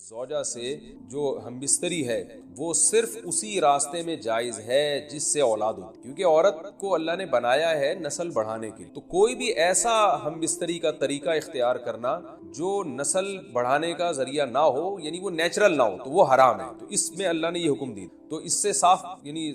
زوجہ سے جو ہم بستری ہے وہ صرف اسی راستے میں جائز ہے جس سے اولاد ہوتی، کیونکہ عورت کو اللہ نے بنایا ہے نسل بڑھانے کے لیے، تو کوئی بھی ایسا ہم بستری کا طریقہ اختیار کرنا جو نسل بڑھانے کا ذریعہ نہ ہو، یعنی وہ نیچرل نہ ہو، تو وہ حرام ہے۔ تو اس میں اللہ نے یہ حکم دی، تو اس سے صاف یعنی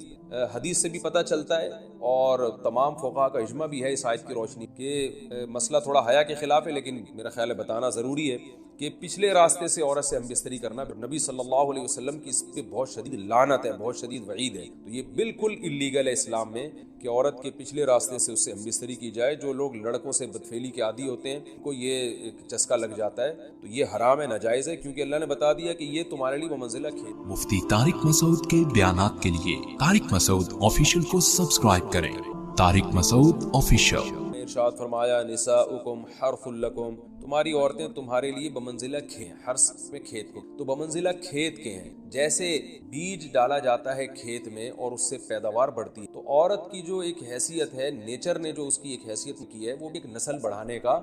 حدیث سے بھی پتہ چلتا ہے اور تمام فقہاء کا اجماع بھی ہے اس آیت کی روشنی کہ مسئلہ تھوڑا حیا کے خلاف ہے، لیکن میرا خیال ہے بتانا ضروری ہے کہ پچھلے راستے سے عورت سے ہم بستری کرنا، نبی صلی اللہ علیہ وسلم کی اس پہ بہت شدید لعنت ہے، بہت شدید وعید ہے، تو یہ بالکل اللیگل ہے اسلام میں کہ عورت کے پچھلے راستے سے اس سے ہم بستری کی جائے۔ جو لوگ لڑکوں سے بدفعلی کے عادی ہوتے ہیں ان کو یہ چسکا لگ جاتا ہے، تو یہ حرام ہے، ناجائز ہے، کیونکہ اللہ نے بتا دیا کہ یہ تمہارے لیے بمنزلہ کھیت۔ مفتی طارق مسعود کے بیانات کے لیے طارق مسعود آفیشیل کو سبسکرائب کریں۔ طارق مسعود آفیشیل۔ ارشاد فرمایا نساؤکم حرث لکم، تمہاری عورتیں تمہارے لیے بمنزلہ کھیت، حرث میں کھیت کو، تو بمنزلہ کھیت کے ہیں، جیسے بیج ڈالا جاتا ہے کھیت میں اور اس سے پیداوار بڑھتی ہے، تو عورت کی جو ایک حیثیت ہے، نیچر نے جو اس کی ایک حیثیت کی ہے، وہ ایک نسل بڑھانے کا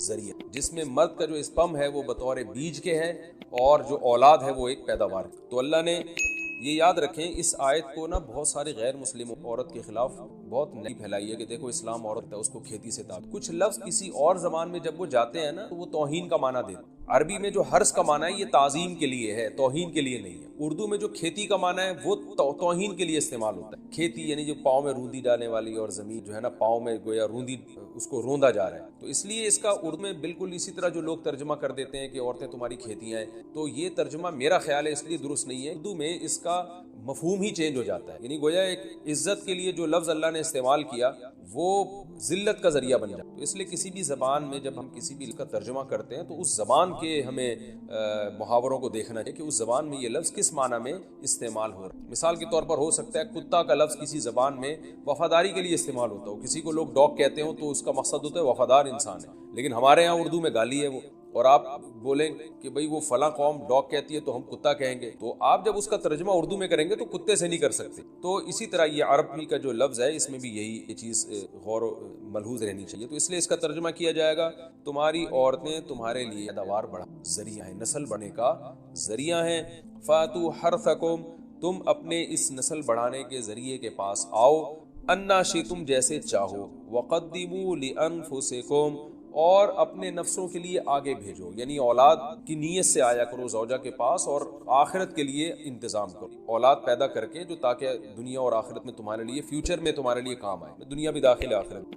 ذریعہ، جس میں مرد کا جو اسپم ہے وہ بطور بیج کے ہے اور جو اولاد ہے وہ ایک پیداوار۔ تو اللہ نے یہ یاد رکھیں، اس آیت کو نا بہت سارے غیر مسلم عورت کے خلاف بہت نہیں پھیلائی ہے کہ دیکھو اسلام عورت ہے اس کو کھیتی سے تعلق، کچھ لفظ کسی اور زبان میں جب وہ جاتے ہیں نا تو وہ توہین کا معنی دیتے ہیں۔ عربی میں جو حرث کا معنی ہے یہ تعظیم کے لیے ہے، توہین کے لیے نہیں ہے۔ اردو میں جو کھیتی کا معنی ہے وہ توہین کے لیے استعمال ہوتا ہے۔ کھیتی یعنی جو پاؤں میں روندی ڈالنے والی، اور زمین جو ہے نا پاؤں میں گویا روندی اس کو روندا جا رہا ہے، تو اس لیے اس کا اردو میں بالکل اسی طرح جو لوگ ترجمہ کر دیتے ہیں کہ عورتیں تمہاری کھیتیاں ہیں، تو یہ ترجمہ میرا خیال ہے اس لیے درست نہیں ہے۔ اردو میں اس کا مفہوم ہی چینج ہو جاتا ہے، یعنی گویا ایک عزت کے لیے جو لفظ اللہ نے استعمال کیا وہ ذلت کا ذریعہ بن جاتا ہے۔ تو اس لیے کسی بھی زبان میں جب ہم کسی بھی کا ترجمہ کرتے ہیں تو اس زبان کے ہمیں محاوروں کو دیکھنا ہے کہ اس زبان میں یہ لفظ کس معنی میں استعمال ہو رہا ہے۔ مثال کے طور پر ہو سکتا ہے کتا کا لفظ کسی زبان میں وفاداری کے لیے استعمال ہوتا ہو، کسی کو لوگ ڈاگ کہتے ہوں تو اس کا مقصد ہوتا ہے وفادار انسان ہے، لیکن ہمارے ہاں اردو میں گالی ہے وہ، اور آپ بولیں کہ بھئی وہ فلاں قوم ڈاگ کہتی ہے تو ہم کتا کہیں گے، تو آپ جب اس کا ترجمہ اردو میں کریں گے تو کتے سے نہیں کر سکتے۔ تو اسی طرح یہ عربی کا جو لفظ ہے اس میں بھی یہی چیز غور و ملحوظ رہنی چاہیے، تو اس لیے اس کا ترجمہ کیا جائے گا تمہاری عورتیں تمہارے لیے پیداوار بڑھا ذریعہ ہیں، نسل بڑھنے کا ذریعہ ہیں۔ فاتو حرثکم، تم اپنے اس نسل بڑھانے کے ذریعے کے پاس آؤ، انا شئتم، جیسے چاہو، وقدموا لانفسکم، اور اپنے نفسوں کے لیے آگے بھیجو، یعنی اولاد کی نیت سے آیا کرو زوجہ کے پاس اور آخرت کے لیے انتظام کرو، اولاد پیدا کر کے جو تاکہ دنیا اور آخرت میں تمہارے لیے، فیوچر میں تمہارے لیے کام آئے، دنیا بھی داخل آخرت۔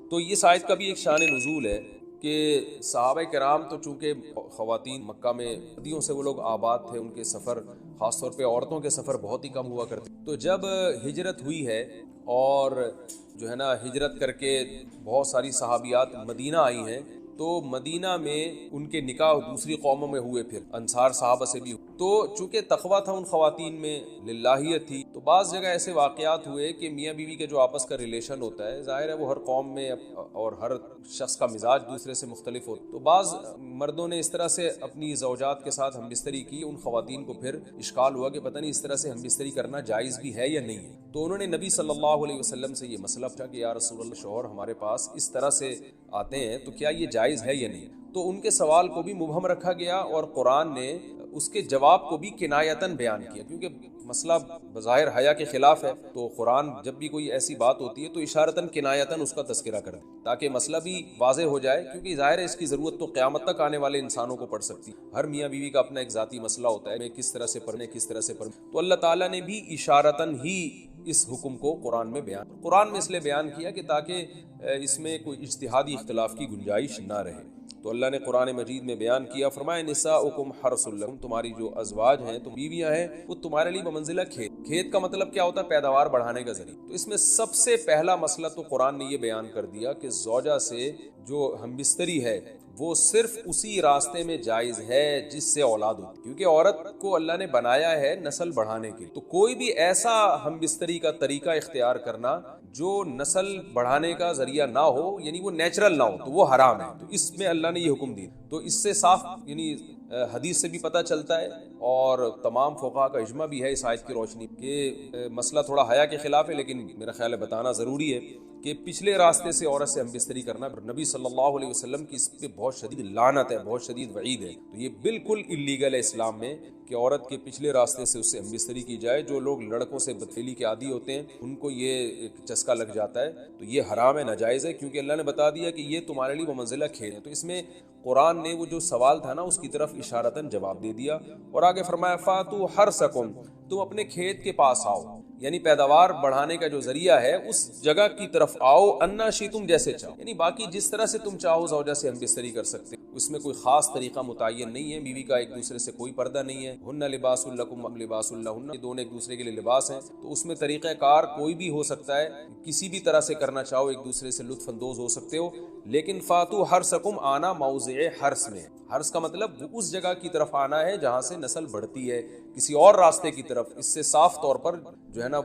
تو یہ آیت کا بھی ایک شان نزول ہے کہ صحابہ کرام تو چونکہ خواتین مکہ میں صدیوں سے وہ لوگ آباد تھے، ان کے سفر خاص طور پہ عورتوں کے سفر بہت ہی کم ہوا کرتے، تو جب ہجرت ہوئی ہے اور جو ہے نا ہجرت کر کے بہت ساری صحابیات مدینہ آئی ہیں، تو مدینہ میں ان کے نکاح دوسری قوموں میں ہوئے، پھر انصار صحابہ سے بھی ہوئے، تو چونکہ تقویٰ تھا ان خواتین میں، للہیت تھی، تو بعض جگہ ایسے واقعات ہوئے کہ میاں بیوی کے جو آپس کا ریلیشن ہوتا ہے، ظاہر ہے وہ ہر قوم میں اور ہر شخص کا مزاج دوسرے سے مختلف ہوتا ہے، تو بعض مردوں نے اس طرح سے اپنی زوجات کے ساتھ ہم بستری کی، ان خواتین کو پھر اشکال ہوا کہ پتہ نہیں اس طرح سے ہم بستری کرنا جائز بھی ہے یا نہیں ہے، تو انہوں نے نبی صلی اللہ علیہ وسلم سے یہ مسئلہ پوچھا کہ یا رسول اللہ، شوہر ہمارے پاس اس طرح سے آتے ہیں تو کیا یہ جائز ہے یا نہیں؟ تو ان کے سوال کو بھی مبہم رکھا گیا اور قرآن نے اس کے جواب کو بھی کنایتاً بیان کیا، کیونکہ مسئلہ بظاہر حیا کے خلاف ہے، تو قرآن جب بھی کوئی ایسی بات ہوتی ہے تو اشارتاً کنایتاً اس کا تذکرہ کرے تاکہ مسئلہ بھی واضح ہو جائے، کیونکہ ظاہر ہے اس کی ضرورت تو قیامت تک آنے والے انسانوں کو پڑ سکتی ہے، ہر میاں بیوی کا اپنا ایک ذاتی مسئلہ ہوتا ہے، میں کس طرح سے پڑھنے کس طرح سے پڑھنے، تو اللہ تعالیٰ نے بھی اشارتاً ہی اس حکم کو قرآن میں اس لیے بیان کیا کہ تاکہ اس میں کوئی اجتہادی اختلاف کی گنجائش نہ رہے۔ تو اللہ نے قرآن مجید میں بیان کیا، فرمایا نساؤکم حرث لکم، تمہاری جو ازواج ہیں، تو بیویاں ہیں، وہ تمہارے لیے بمنزلہ کھیت کا مطلب کیا ہوتا ہے؟ پیداوار بڑھانے کا ذریعہ۔ تو اس میں سب سے پہلا مسئلہ تو قرآن نے یہ بیان کر دیا کہ زوجہ سے جو ہم بستری ہے وہ صرف اسی راستے میں جائز ہے جس سے اولاد ہوتی، کیونکہ عورت کو اللہ نے بنایا ہے نسل بڑھانے کے، تو کوئی بھی ایسا ہم بستری کا طریقہ اختیار کرنا جو نسل بڑھانے کا ذریعہ نہ ہو، یعنی وہ نیچرل نہ ہو، تو وہ حرام ہے، تو اس میں اللہ نے یہ حکم دی، تو اس سے صاف یعنی حدیث سے بھی پتہ چلتا ہے اور تمام فقہاء کا اجماع بھی ہے اس آیت کی روشنی کہ مسئلہ تھوڑا حیا کے خلاف ہے، لیکن میرا خیال ہے بتانا ضروری ہے کہ پچھلے راستے سے عورت سے ہم بستری کرنا، نبی صلی اللہ علیہ وسلم کی اس پہ بہت شدید لعنت ہے، بہت شدید وعید ہے. تو یہ بالکل اللیگل ہے اسلام میں کہ عورت کے پچھلے راستے سے اس سے ہم بستری کی جائے. جو لوگ لڑکوں سے بدفعلی کے عادی ہوتے ہیں ان کو یہ چسکا لگ جاتا ہے، تو یہ حرام ہے، ناجائز ہے، کیونکہ اللہ نے بتا دیا کہ یہ تمہارے لیے بمنزلہ کھیل ہے. تو اس میں قرآن نے وہ جو سوال تھا نا اس کی طرف اشارتاً جواب دے دیا، اور آگے فرمایا فاتو حرثکم، تم اپنے کھیت کے پاس آؤ، یعنی پیداوار بڑھانے کا جو ذریعہ ہے اس جگہ کی طرف آؤ، انا شئتم، جیسے چاہو، یعنی باقی جس طرح سے تم چاہو زوجہ سے ہم بستری کر سکتے، اس میں کوئی خاص طریقہ متعین نہیں ہے. بیوی کا ایک دوسرے سے کوئی پردہ نہیں ہے. ہن لباس لکم ام لباس لہن، یہ دونوں ایک دوسرے کے لیے لباس ہیں. تو اس میں طریقہ کار کوئی بھی ہو سکتا ہے، کسی بھی طرح سے کرنا چاہو ایک دوسرے سے لطف اندوز ہو سکتے ہو. لیکن فاتو حرثکم، آنا موضع حرث میں. حرث کا مطلب اس جگہ کی طرف آنا ہے جہاں سے نسل بڑھتی ہے، کسی اور راستے کی طرف. اس سے صاف طور پر جو ہے نا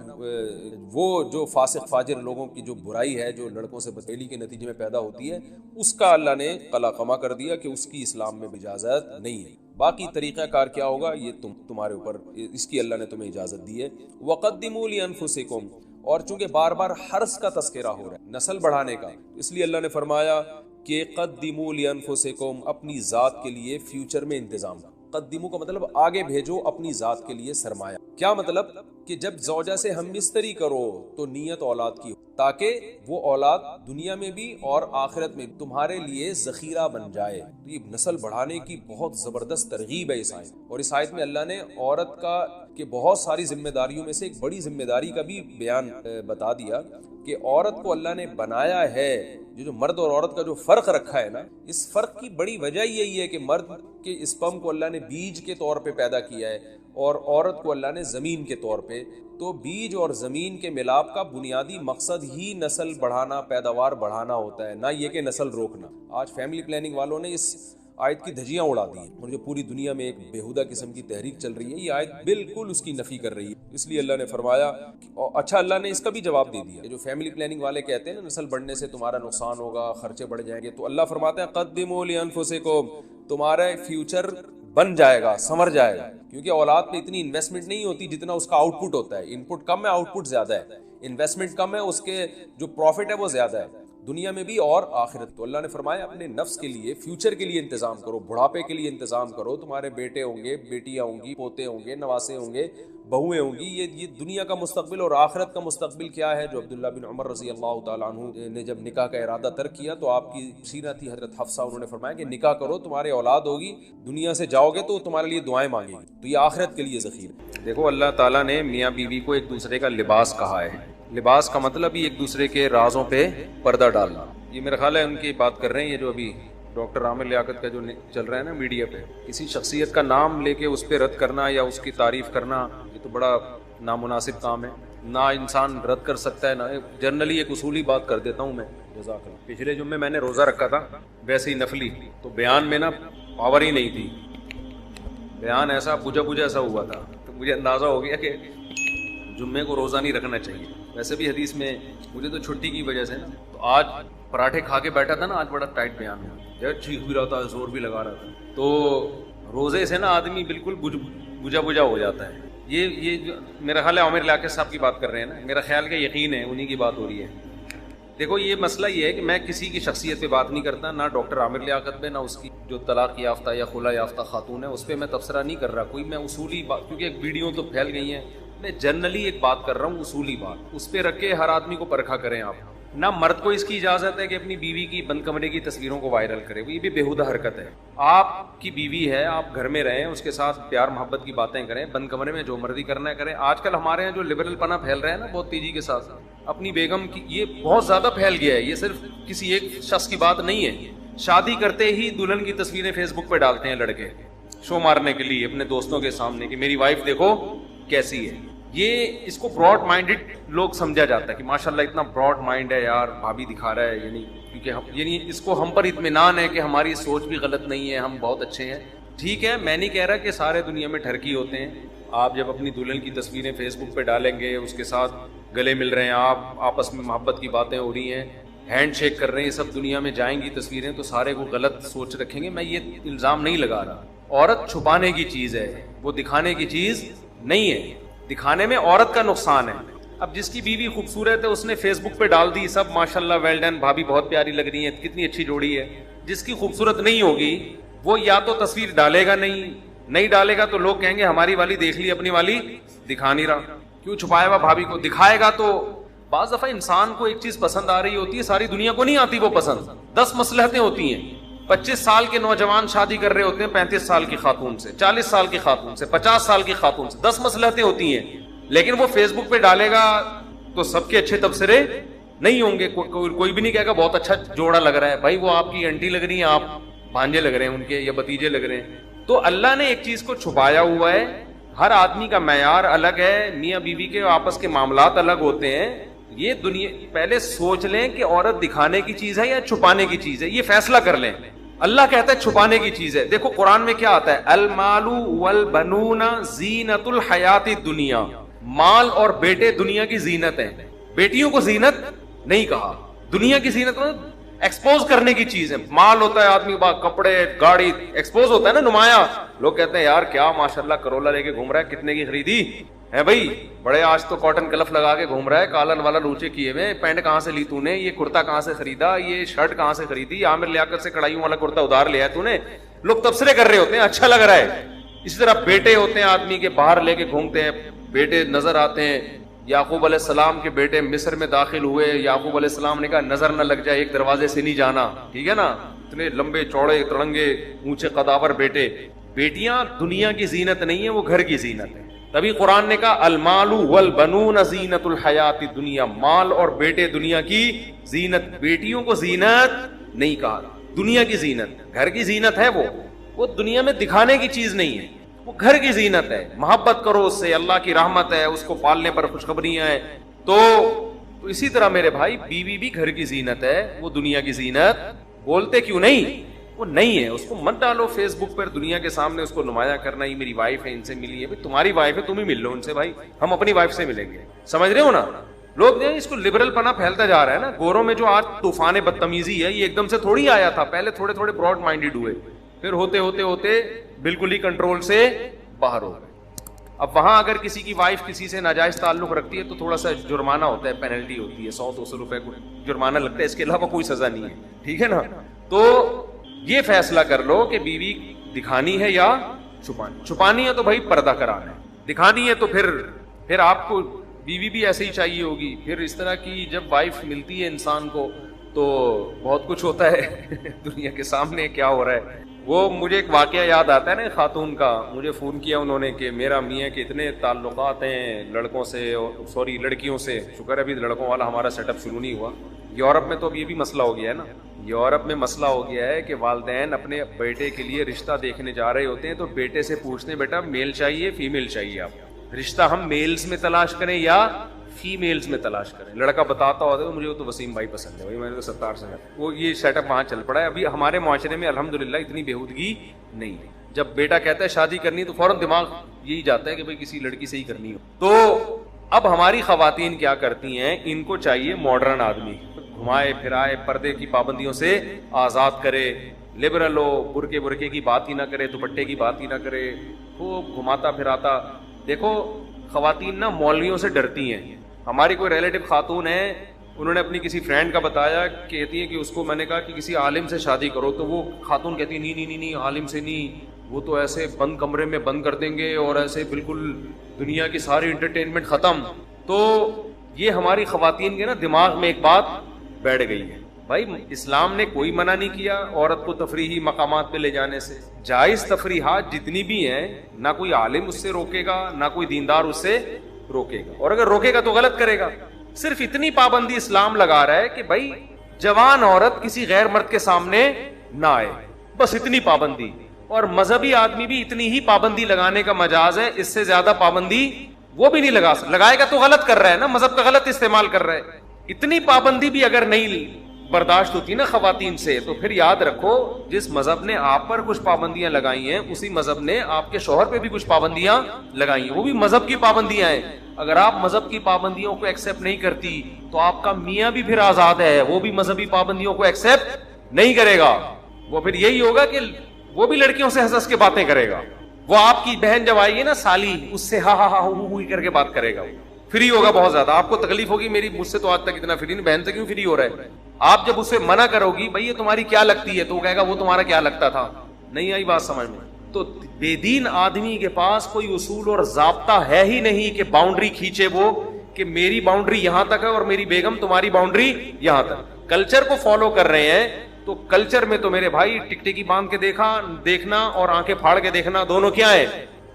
وہ جو فاسق فاجر لوگوں کی جو برائی ہے، جو لڑکوں سے بدفعلی کے نتیجے میں پیدا ہوتی ہے، اس کا اللہ نے قلع قما کر دیا کہ اس کی اسلام میں اجازت نہیں ہے. باقی طریقہ کار کیا ہوگا یہ تمہارے اوپر، اس کی اللہ نے تمہیں اجازت دی ہے. وقدموا لانفسکم، اور چونکہ بار بار حرث کا تذکرہ ہو رہا ہے نسل بڑھانے کا، اس لیے اللہ نے فرمایا کہ قدموا لانفسکم، اپنی ذات کے لیے فیوچر میں انتظام. قدموا کا مطلب آگے بھیجو اپنی ذات کے لیے سرمایہ. کیا مطلب؟ کہ جب زوجہ سے ہم بستری کرو تو نیت اولاد کی، تاکہ وہ اولاد دنیا میں بھی اور آخرت میں تمہارے لیے ذخیرہ بن جائے. تو یہ نسل بڑھانے کی بہت زبردست ترغیب ہے اس آیت. اور اس آیت میں اللہ نے عورت کا کہ بہت ساری ذمہ داریوں میں سے ایک بڑی ذمہ داری کا بھی بیان بتا دیا کہ عورت کو اللہ نے بنایا ہے. جو مرد اور عورت کا جو فرق رکھا ہے نا، اس فرق کی بڑی وجہ یہی ہے کہ مرد کے اسپرم کو اللہ نے بیج کے طور پہ پیدا کیا ہے اور عورت کو اللہ نے زمین کے طور پہ. تو بیج اور زمین کے ملاپ کا بنیادی مقصد ہی نسل بڑھانا، پیداوار بڑھانا ہوتا ہے، نہ یہ کہ نسل روکنا. آج فیملی پلاننگ والوں نے اس آیت کی دھجیاں اڑا دی ہیں، اور جو پوری دنیا میں ایک بےہودہ قسم کی تحریک چل رہی ہے، یہ آیت بالکل اس کی نفی کر رہی ہے. اس لیے اللہ نے فرمایا، اچھا اللہ نے اس کا بھی جواب دے دیا. جو فیملی پلاننگ والے کہتے ہیں نا نسل بڑھنے سے تمہارا نقصان ہوگا، خرچے بڑھ جائیں گے، تو اللہ فرماتا ہے قدموا لانفسکم، تمہارا فیوچر بن جائے گا، سنور جائے گا. کیونکہ اولاد پہ اتنی انویسٹمنٹ نہیں ہوتی جتنا اس کا آؤٹ پٹ ہوتا ہے. ان پٹ کم ہے، آؤٹ پٹ زیادہ ہے. انویسٹمنٹ کم ہے، اس کے جو پروفٹ ہے وہ زیادہ ہے، دنیا میں بھی اور آخرت. تو اللہ نے فرمایا اپنے نفس کے لیے، فیوچر کے لیے انتظام کرو، بڑھاپے کے لیے انتظام کرو. تمہارے بیٹے ہوں گے، بیٹیاں ہوں گی، پوتے ہوں گے، نواسے ہوں گے، بہویں ہوں گی. یہ دنیا کا مستقبل اور آخرت کا مستقبل کیا ہے. جو عبداللہ بن عمر رضی اللہ تعالیٰ عنہ نے جب نکاح کا ارادہ ترک کیا تو آپ کی سیرہ تھی حضرت حفصہ، انہوں نے فرمایا کہ نکاح کرو، تمہارے اولاد ہوگی، دنیا سے جاؤ گے تو تمہارے لیے دعائیں مانگے گی. تو یہ آخرت کے لیے ذخیرہ. دیکھو اللہ تعالیٰ نے میاں بیوی کو ایک دوسرے کا لباس کہا ہے. لباس کا مطلب ہی ایک دوسرے کے رازوں پہ پردہ ڈالنا. یہ میرا خیال ہے ان کی بات کر رہے ہیں، یہ جو ابھی ڈاکٹر عامر لیاقت کا جو چل رہا ہے نا میڈیا پہ، کسی شخصیت کا نام لے کے اس پہ رد کرنا یا اس کی تعریف کرنا، یہ تو بڑا نامناسب کام ہے. نہ انسان رد کر سکتا ہے، نہ جنرلی ایک اصولی بات کر دیتا ہوں میں. جزاک اللہ. پچھلے جمعے میں نے روزہ رکھا تھا، ویسے ہی نفلی، تو بیان میں نا پاور ہی نہیں تھی، بیان ایسا بجھا سا ہوا تھا، تو مجھے اندازہ ہو گیا کہ جمعے کو روزہ نہیں رکھنا چاہیے. ویسے بھی حدیث میں مجھے تو چھٹی کی وجہ سے نا، تو آج پراٹھے کھا کے بیٹھا تھا نا، آج بڑا ٹائٹ بیان ہوا، چیخ بھی رہا تھا، زور بھی لگا رہا تھا. تو روزے سے نا آدمی بالکل بجھا ہو جاتا ہے. یہ جو میرا خیال ہے عامر لیاقت صاحب کی بات کر رہے ہیں نا، میرا خیال کا یقین ہے انہی کی بات ہو رہی ہے. دیکھو یہ مسئلہ یہ ہے کہ میں کسی کی شخصیت پہ بات نہیں کرتا، نہ ڈاکٹر عامر لیاقت پہ، نہ اس کی جو طلاق یافتہ یا خلا یافتہ خاتون ہے اس پہ میں تبصرہ نہیں کر رہا کوئی. میں اصولی بات، کیونکہ ایک ویڈیو تو پھیل گئی ہیں، میں جنرلی ایک بات کر رہا ہوں، اصولی بات، اس پہ رکھ کے ہر آدمی کو پرکھا کریں. آپ نہ مرد کو اس کی اجازت ہے کہ اپنی بیوی کی بند کمرے کی تصویروں کو وائرل کرے، یہ بھی بےہودہ حرکت ہے. آپ کی بیوی ہے، آپ گھر میں رہیں، اس کے ساتھ پیار محبت کی باتیں کریں، بند کمرے میں جو مرضی کرنا ہے کریں. آج کل ہمارے یہاں جو لبرل پنا پھیل رہا ہے نا بہت تیزی کے ساتھ، اپنی بیگم کی، یہ بہت زیادہ پھیل گیا ہے. یہ صرف کسی ایک شخص کی بات نہیں ہے. شادی کرتے ہی دلہن کی تصویریں فیس بک پہ ڈالتے ہیں لڑکے، شو مارنے کے لیے اپنے دوستوں کے سامنے کہ میری وائف دیکھو کیسی ہے. یہ اس کو براڈ مائنڈڈ لوگ سمجھا جاتا ہے کہ ماشاءاللہ اتنا براڈ مائنڈ ہے یار، بھابھی دکھا رہا ہے، یعنی کیونکہ یعنی اس کو ہم پر اطمینان ہے کہ ہماری سوچ بھی غلط نہیں ہے، ہم بہت اچھے ہیں. ٹھیک ہے، میں نہیں کہہ رہا کہ سارے دنیا میں ٹھرکی ہوتے ہیں. آپ جب اپنی دلہن کی تصویریں فیس بک پہ ڈالیں گے، اس کے ساتھ گلے مل رہے ہیں، آپ آپس میں محبت کی باتیں ہو رہی ہیں، ہینڈ شیک کر رہے ہیں، سب دنیا میں جائیں گی تصویریں، تو سارے کو غلط سوچ رکھیں گے. میں یہ الزام نہیں لگا رہا. عورت چھپانے کی چیز ہے، وہ دکھانے کی چیز نہیں ہے. دکھانے میں عورت کا نقصان ہے. اب جس کی بیوی خوبصورت ہے اس نے فیس بک پہ ڈال دی سب ماشاءاللہ ویل ڈن، بھابھی بہت پیاری لگ رہی ہیں، کتنی اچھی جوڑی ہے. جس کی خوبصورت نہیں ہوگی وہ یا تو تصویر ڈالے گا نہیں ڈالے گا تو لوگ کہیں گے ہماری والی دیکھ لی، اپنی والی دکھا نہیں رہا، کیوں چھپایا ہوا بھابھی کو. دکھائے گا تو بعض دفعہ انسان کو ایک چیز پسند آ رہی ہوتی ہے، ساری دنیا کو نہیں آتی وہ پسند. 10 مصلحتیں ہوتی ہیں. 25 سال کے نوجوان شادی کر رہے ہوتے ہیں 35 سال کی خاتون سے، 40 سال کی خاتون سے، 50 سال کی خاتون سے. 10 مصلحتیں ہوتی ہیں، لیکن وہ فیس بک پہ ڈالے گا تو سب کے اچھے تبصرے نہیں ہوں گے. کوئی بھی نہیں کہے گا بہت اچھا جوڑا لگ رہا ہے. بھائی وہ آپ کی انٹی لگ رہی ہیں، آپ بھانجے لگ رہے ہیں ان کے یا بتیجے لگ رہے ہیں. تو اللہ نے ایک چیز کو چھپایا ہوا ہے. ہر آدمی کا معیار الگ ہے، میاں بیوی کے آپس کے معاملات الگ ہوتے ہیں. یہ دنیا پہلے سوچ لیں کہ عورت دکھانے کی چیز ہے یا چھپانے کی چیز ہے، یہ فیصلہ کر لیں. اللہ کہتا ہے چھپانے کی چیز ہے. دیکھو قرآن میں کیا آتا ہے، المال والبنون زینت الحیات الدنیا. مال اور بیٹے دنیا کی زینت ہیں. بیٹیوں کو زینت نہیں کہا. دنیا کی زینت ایکسپوز کرنے کی چیز ہے. مال ہوتا ہے آدمی با کپڑے گاڑی ایکسپوز ہوتا ہے نا، نمایاں. لوگ کہتے ہیں یار کیا ماشاءاللہ کرولا لے کے گھوم رہا ہے، کتنے کی خریدی ہے بھائی؟ بڑے آج تو کاٹن کلف لگا کے گھوم رہا ہے، کالن والا لوچے کیے ہوئے. پینٹ کہاں سے لی تو نے؟ یہ کرتا کہاں سے خریدا؟ یہ شرٹ کہاں سے خریدی؟ عامر لیاقت سے کڑھائیوں والا کرتا ادھار لیا ہے تو نے. لوگ تبصرے کر رہے ہوتے ہیں، اچھا لگ رہا ہے. اسی طرح بیٹے ہوتے ہیں آدمی کے، باہر لے کے گھومتے ہیں، بیٹے نظر آتے ہیں. یعقوب علیہ السلام کے بیٹے مصر میں داخل ہوئے. یعقوب علیہ السلام نے کہا نظر نہ لگ جائے، ایک دروازے سے نہیں جانا، ٹھیک ہے نا. اتنے لمبے چوڑے تڑنگے اونچے قداور بیٹے. بیٹیاں دنیا کی زینت نہیں ہے، وہ گھر کی زینت ہے. تبھی قرآن نے کہا المال والبنون زینت الحیات الدنیا. مال اور بیٹے دنیا کی زینت. بیٹیوں کو زینت نہیں کہا، دنیا کی زینت. گھر کی زینت ہے وہ دنیا میں دکھانے کی چیز نہیں ہے، وہ گھر کی زینت ہے. محبت کرو اس سے، اللہ کی رحمت ہے، اس کو پالنے پر خوشخبریاں ہیں. تو اسی طرح میرے بھائی بیوی بھی گھر کی زینت ہے، وہ دنیا کی زینت. بولتے کیوں نہیں؟ وہ نہیں ہے. اس کو مت ڈالو فیس بک پر دنیا کے سامنے، اس کو نمایاں کرنا یہ میری وائف ہے، ان سے ملی ہے. تمہاری وائف ہے، تم ہی مل لو ان سے بھائی، ہم اپنی وائف سے ملیں گے. سمجھ رہے ہو نا؟ لوگ اس کو لبرل پنا پھیلتا جا رہا ہے نا. گوروں میں جو آج طوفان بدتمیزی ہے یہ ایک دم سے تھوڑی آیا تھا. پہلے تھوڑے تھوڑے براڈ مائنڈیڈ ہوئے، پھر ہوتے ہوتے ہوتے بالکل ہی کنٹرول سے باہر ہو گئے. اب وہاں اگر کسی کی وائف کسی سے ناجائز تعلق رکھتی ہے تو تھوڑا سا جرمانہ ہوتا ہے، پینلٹی ہوتی ہے، 100-200 روپے کو جرمانہ لگتا ہے. اس کے علاوہ کوئی سزا نہیں ہے، ٹھیک ہے نا. تو یہ فیصلہ کر لو کہ بیوی دکھانی ہے یا چھپانی. چھپانی ہے تو بھائی پردہ کرانا ہے، دکھانی ہے تو پھر آپ کو بیوی بھی ایسے ہی چاہیے ہوگی. پھر اس طرح کی جب وائف ملتی ہے انسان کو تو بہت کچھ ہوتا ہے دنیا کے سامنے کیا ہو رہا ہے. وہ مجھے ایک واقعہ یاد آتا ہے نا خاتون کا. مجھے فون کیا انہوں نے کہ میرا میاں کے اتنے تعلقات ہیں لڑکوں سے، لڑکیوں سے. شکر ہے ابھی لڑکوں والا ہمارا سیٹ اپ شروع نہیں ہوا. یورپ میں تو اب یہ بھی مسئلہ ہو گیا ہے نا. یورپ میں مسئلہ ہو گیا ہے کہ والدین اپنے بیٹے کے لیے رشتہ دیکھنے جا رہے ہوتے ہیں تو بیٹے سے پوچھتے ہیں بیٹا میل چاہیے فیمیل چاہیے؟ آپ رشتہ ہم میلز میں تلاش کریں یا فیمیلز میں تلاش کریں؟ لڑکا بتاتا ہوتا ہے مجھے تو وسیم بھائی پسند ہے، بھائی میں نے تو 70 سے وہ یہ سیٹ اپ وہاں چل پڑا ہے. ابھی ہمارے معاشرے میں الحمدللہ اتنی بےہودگی نہیں ہے. جب بیٹا کہتا ہے شادی کرنی تو فوراً دماغ یہی جاتا ہے کہ بھائی کسی لڑکی سے ہی کرنی ہو. تو اب ہماری خواتین کیا کرتی ہیں، ان کو چاہیے ماڈرن آدمی، گھمائے پھرائے، پردے کی پابندیوں سے آزاد کرے، لبرل ہو، برقے کی بات ہی نہ کرے، دوپٹے کی بات ہی نہ کرے، خوب گھماتا پھراتا. دیکھو خواتین نا مولویوں سے ڈرتی ہیں. ہماری کوئی ریلیٹو خاتون ہے، انہوں نے اپنی کسی فرینڈ کا بتایا، کہتی ہے کہ اس کو میں نے کہا کہ کسی عالم سے شادی کرو، تو وہ خاتون کہتی ہے نہیں عالم سے نہیں، وہ تو ایسے بند کمرے میں بند کر دیں گے اور ایسے بالکل دنیا کی ساری انٹرٹینمنٹ ختم. تو یہ ہماری خواتین کے نا دماغ میں ایک بات بیٹھ گئی ہے. بھائی اسلام نے کوئی منع نہیں کیا عورت کو تفریحی مقامات پہ لے جانے سے. جائز تفریحات جتنی بھی ہیں، نہ کوئی عالم اس سے روکے گا نہ کوئی دیندار اس سے روکے گا، اور اگر روکے گا تو غلط کرے گا. صرف اتنی پابندی اسلام لگا رہا ہے کہ بھائی جوان عورت کسی غیر مرد کے سامنے نہ آئے، بس اتنی پابندی. اور مذہبی آدمی بھی اتنی ہی پابندی لگانے کا مجاز ہے، اس سے زیادہ پابندی وہ بھی نہیں لگائے گا تو غلط کر رہا ہے نا، مذہب کا غلط استعمال کر رہا ہے. اتنی پابندی بھی اگر نہیں برداشت ہوتی نا خواتین سے تو پھر یاد رکھو جس مذہب نے آپ پر کچھ پابندیاں لگائی ہیں اسی مذہب نے آپ کے شوہر پہ بھی کچھ پابندیاں لگائی ہیں، وہ بھی مذہب کی پابندیاں ہیں. اگر آپ مذہب کی پابندیوں کو ایکسپٹ نہیں کرتی تو آپ کا میاں بھی پھر آزاد ہے، وہ بھی مذہبی پابندیوں کو ایکسپٹ نہیں کرے گا. وہ پھر یہی ہوگا کہ وہ بھی لڑکیوں سے ہنس کے باتیں کرے گا. وہ آپ کی بہن جب آئے گی نا سالی، اس سے ہا ہا ہا ہوئی کر کے بات کرے گا. فری ہوگا بہت زیادہ, آپ کو تکلیف ہوگی میری مجھ سے تو آج تک اتنا فری نہیں, بہن سے کیوں فری ہو رہا ہے. آپ جب اسے منع کرو گی بھائی یہ تمہاری کیا لگتی ہے, تو وہ کہے گا وہ تمہارا کیا لگتا تھا. نہیں آئی بات سمجھ میں؟ تو بے دین آدمی کے پاس کوئی اصول اور ضابطہ ہے ہی نہیں کہ باؤنڈری کھینچے وہ, کہ میری باؤنڈری یہاں تک ہے اور میری بیگم تمہاری باؤنڈری یہاں تک. کلچر کو فالو کر رہے ہیں تو کلچر میں تو میرے بھائی ٹکٹکی باندھ کے دیکھنا اور آنکھیں پھاڑ کے دیکھنا دونوں کیا ہے,